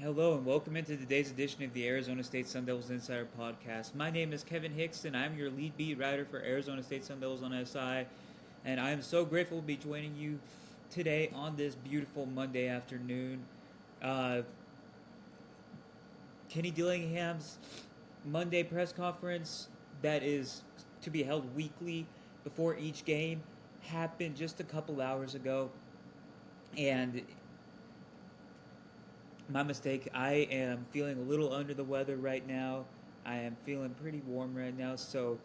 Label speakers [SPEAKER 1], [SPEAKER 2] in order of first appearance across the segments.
[SPEAKER 1] Hello and welcome into today's edition of the Arizona State Sun Devils Insider Podcast. My name is Kevin Hicks and I'm your lead beat writer for Arizona State Sun Devils on SI. And I am so grateful to be joining you today on this beautiful Monday afternoon. Uh, Kenny Dillingham's Monday press conference that is to be held weekly before each game happened just a couple hours ago. And my mistake. I am feeling a little under the weather right now. I am feeling pretty warm right now, so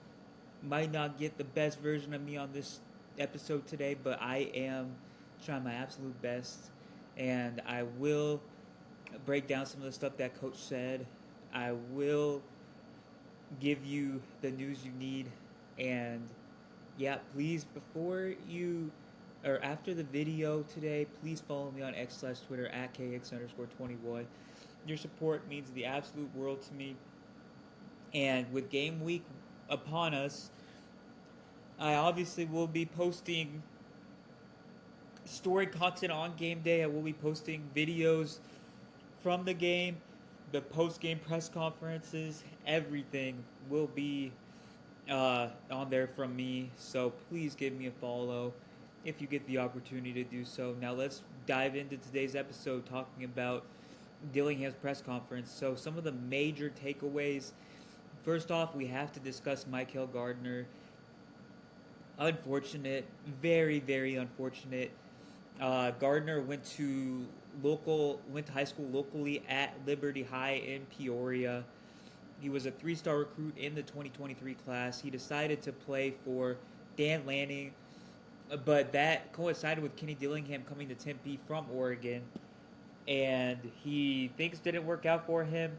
[SPEAKER 1] might not get the best version of me on this episode today, but I am trying my absolute best, and I will break down some of the stuff that Coach said. I will give you the news you need, and yeah, please before you or after the video today, please follow me on X/Twitter at KX_21. Your support means the absolute world to me. And with game week upon us, I obviously will be posting story content on game day. I will be posting videos from the game, the post game press conferences, everything will be on there from me. So please give me a follow if you get the opportunity to do so. Now let's dive into today's episode talking about Dillingham's press conference. So some of the major takeaways. First off, we have to discuss Michael Gardner. Unfortunate, very very unfortunate. Gardner went to high school locally at Liberty High in Peoria. He was a three-star recruit in the 2023 class. He decided to play for Dan Lanning, but that coincided with Kenny Dillingham coming to Tempe from Oregon, and things didn't work out for him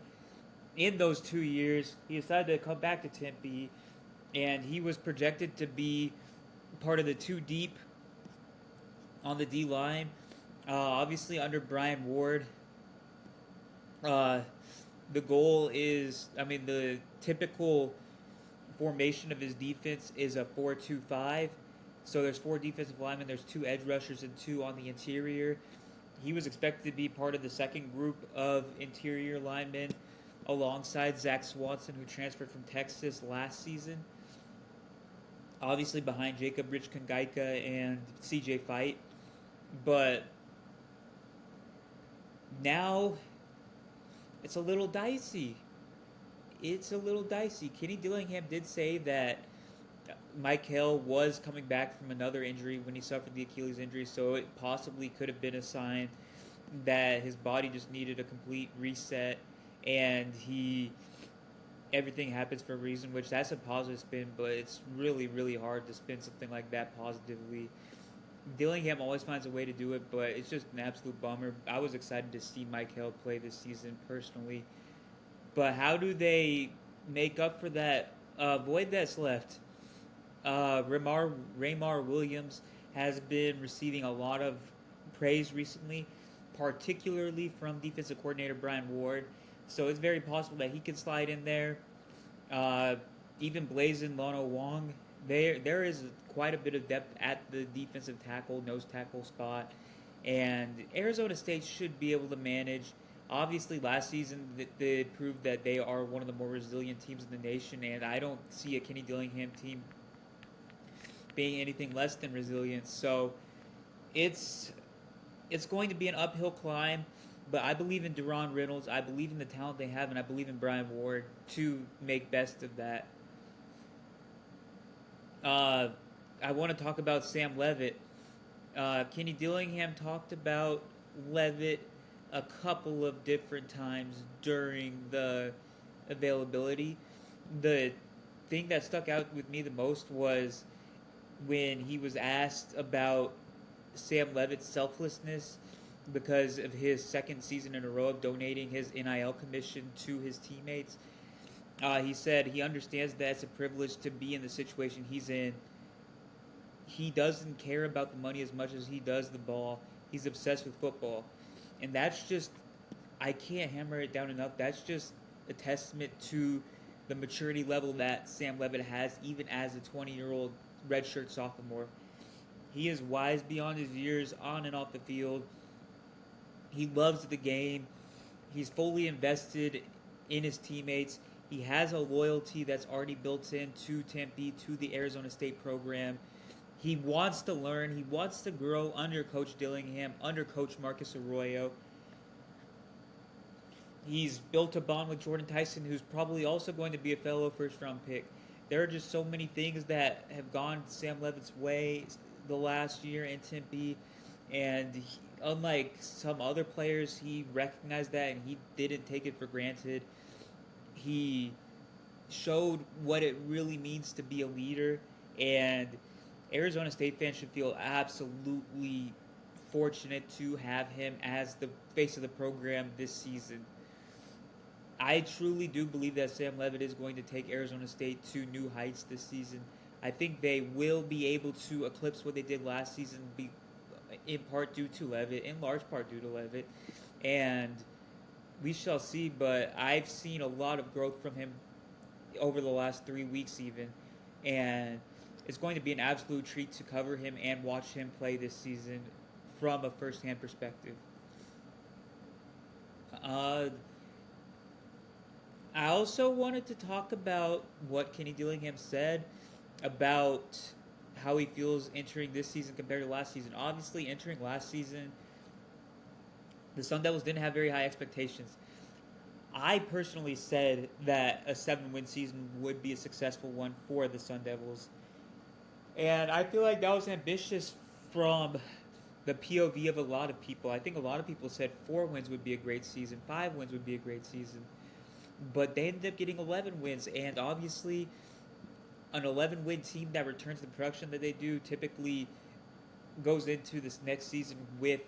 [SPEAKER 1] in those 2 years. He decided to come back to Tempe, and he was projected to be part of the two deep on the D line. Obviously, under Brian Ward, the goal is, the typical formation of his defense is a 4-2-5. So there's four defensive linemen, there's two edge rushers, and two on the interior. He was expected to be part of the second group of interior linemen alongside Zach Swanson, who transferred from Texas last season. Obviously behind Jacob Rich-Kangaika and CJ Fight. But now it's a little dicey. Kenny Dillingham did say that Mike Hill was coming back from another injury when he suffered the Achilles injury, so it possibly could have been a sign that his body just needed a complete reset, and everything happens for a reason, which that's a positive spin, but it's really, really hard to spin something like that positively. Dillingham always finds a way to do it, but it's just an absolute bummer. I was excited to see Mike Hill play this season personally. But how do they make up for that void that's left? Raymar Williams has been receiving a lot of praise recently, particularly from defensive coordinator Brian Ward. So it's very possible that he could slide in there. Even Blazin Lono Wong, there is quite a bit of depth at the defensive tackle, nose tackle spot, and Arizona State should be able to manage. Obviously, last season they proved that they are one of the more resilient teams in the nation, and I don't see a Kenny Dillingham team being anything less than resilient. So it's going to be an uphill climb, but I believe in Deron Reynolds. I believe in the talent they have, and I believe in Brian Ward to make best of that. I want to talk about Sam Levitt. Kenny Dillingham talked about Levitt a couple of different times during the availability. The thing that stuck out with me the most was when he was asked about Sam Levitt's selflessness because of his second season in a row of donating his NIL commission to his teammates. He said he understands that it's a privilege to be in the situation he's in. He doesn't care about the money as much as he does the ball. He's obsessed with football. And that's just, I can't hammer it down enough. That's just a testament to the maturity level that Sam Levitt has, even as a 20-year-old redshirt sophomore. He is wise beyond his years on and off the field. He loves the game. He's fully invested in his teammates. He has a loyalty that's already built into Tempe, to the Arizona State program. He wants to learn. He wants to grow under Coach Dillingham, under Coach Marcus Arroyo. He's built a bond with Jordan Tyson, who's probably also going to be a fellow first round pick. There are just so many things that have gone Sam Levitt's way the last year in Tempe, and unlike some other players, he recognized that and he didn't take it for granted. He showed what it really means to be a leader, and Arizona State fans should feel absolutely fortunate to have him as the face of the program this season. I truly do believe that Sam Levitt is going to take Arizona State to new heights this season. I think they will be able to eclipse what they did last season, in part due to Levitt, in large part due to Levitt, and we shall see. But I've seen a lot of growth from him over the last 3 weeks, even, and it's going to be an absolute treat to cover him and watch him play this season from a first-hand perspective. Uh, I also wanted to talk about what Kenny Dillingham said about how he feels entering this season compared to last season. Obviously, entering last season, the Sun Devils didn't have very high expectations. I personally said that a 7-win season would be a successful one for the Sun Devils. And I feel like that was ambitious from the POV of a lot of people. I think a lot of people said 4 wins would be a great season, 5 wins would be a great season. But they ended up getting 11 wins, and obviously an 11-win team that returns the production that they do typically goes into this next season with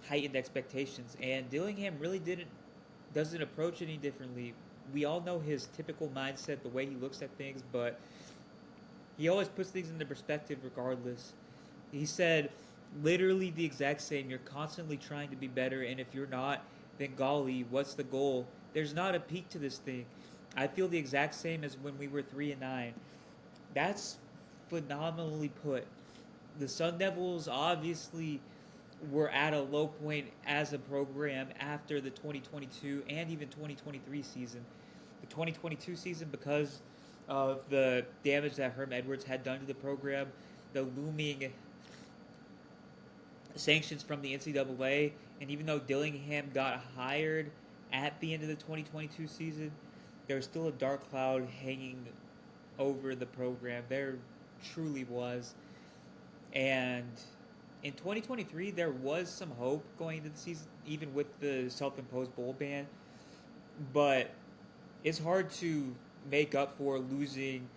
[SPEAKER 1] heightened expectations. And Dillingham really doesn't approach any differently. We all know his typical mindset, the way he looks at things, but he always puts things into perspective regardless. He said literally the exact same. You're constantly trying to be better, and if you're not, then golly, what's the goal? There's not a peak to this thing. I feel the exact same as when we were 3-9. That's phenomenally put. The Sun Devils obviously were at a low point as a program after the 2022 and even 2023 season. The 2022 season, because of the damage that Herm Edwards had done to the program, the looming sanctions from the NCAA, and even though Dillingham got hired at the end of the 2022 season, there was still a dark cloud hanging over the program. There truly was. And in 2023, there was some hope going into the season, even with the self-imposed bowl ban. But it's hard to make up for losing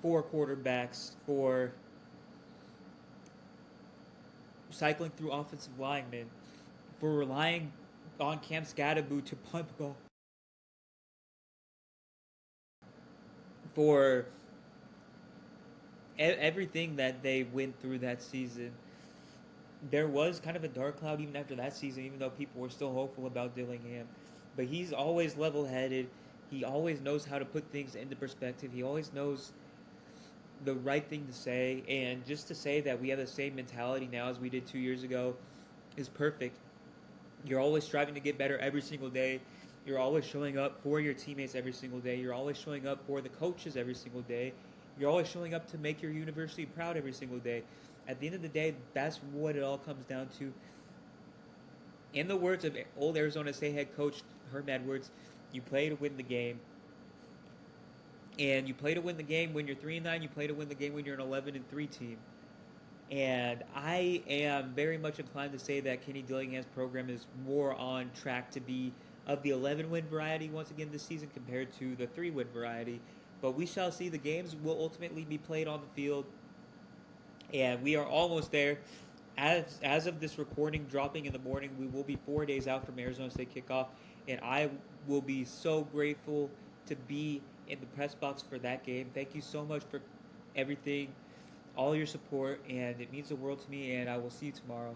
[SPEAKER 1] 4 quarterbacks, for cycling through offensive linemen, for relying on Cam Scadaboo to punt the ball, for everything that they went through that season. There was kind of a dark cloud even after that season, even though people were still hopeful about Dillingham. But he's always level-headed. He always knows how to put things into perspective. He always knows the right thing to say. And just to say that we have the same mentality now as we did 2 years ago is perfect. You're always striving to get better every single day. You're always showing up for your teammates every single day. You're always showing up for the coaches every single day. You're always showing up to make your university proud every single day. At the end of the day, that's what it all comes down to. In the words of old Arizona State head coach Herm Edwards, you play to win the game. And you play to win the game when you're 3-9. You play to win the game when you're an 11-3 team. And I am very much inclined to say that Kenny Dillingham's program is more on track to be of the 11-win variety once again this season compared to the 3-win variety. But we shall see. The games will ultimately be played on the field. And we are almost there. As of this recording dropping in the morning, we will be 4 days out from Arizona State kickoff. And I will be so grateful to be in the press box for that game. Thank you so much for everything, all your support, and it means the world to me, and I will see you tomorrow.